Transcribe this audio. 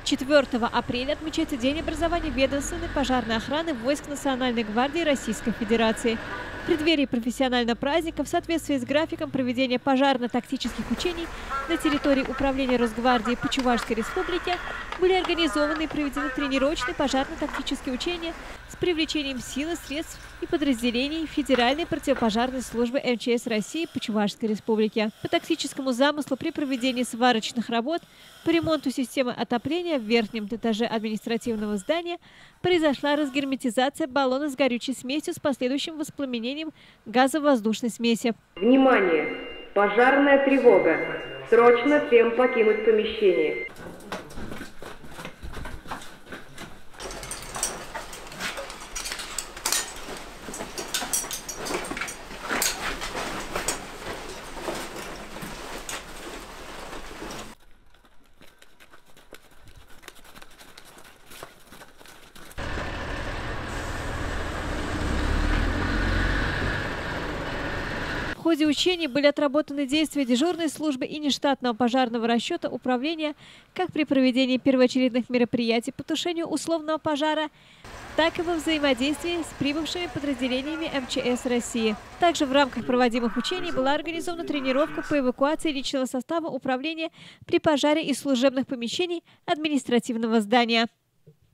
4 апреля отмечается День образования ведомственной пожарной охраны войск Национальной гвардии Российской Федерации. В преддверии профессионального праздника в соответствии с графиком проведения пожарно-тактических учений на территории управления Росгвардии по Чувашской Республике были организованы и проведены тренировочные пожарно-тактические учения с привлечением сил и средств и подразделений Федеральной противопожарной службы МЧС России по Чувашской Республике. По тактическому замыслу при проведении сварочных работ по ремонту системы отопления в верхнем этаже административного здания произошла разгерметизация баллона с горючей смесью с последующим воспламенением газово-воздушной смеси. Внимание! Пожарная тревога! Срочно всем покинуть помещение. В ходе учений были отработаны действия дежурной службы и нештатного пожарного расчета управления как при проведении первоочередных мероприятий по тушению условного пожара, так и во взаимодействии с прибывшими подразделениями МЧС России. Также в рамках проводимых учений была организована тренировка по эвакуации личного состава управления при пожаре из служебных помещений административного здания.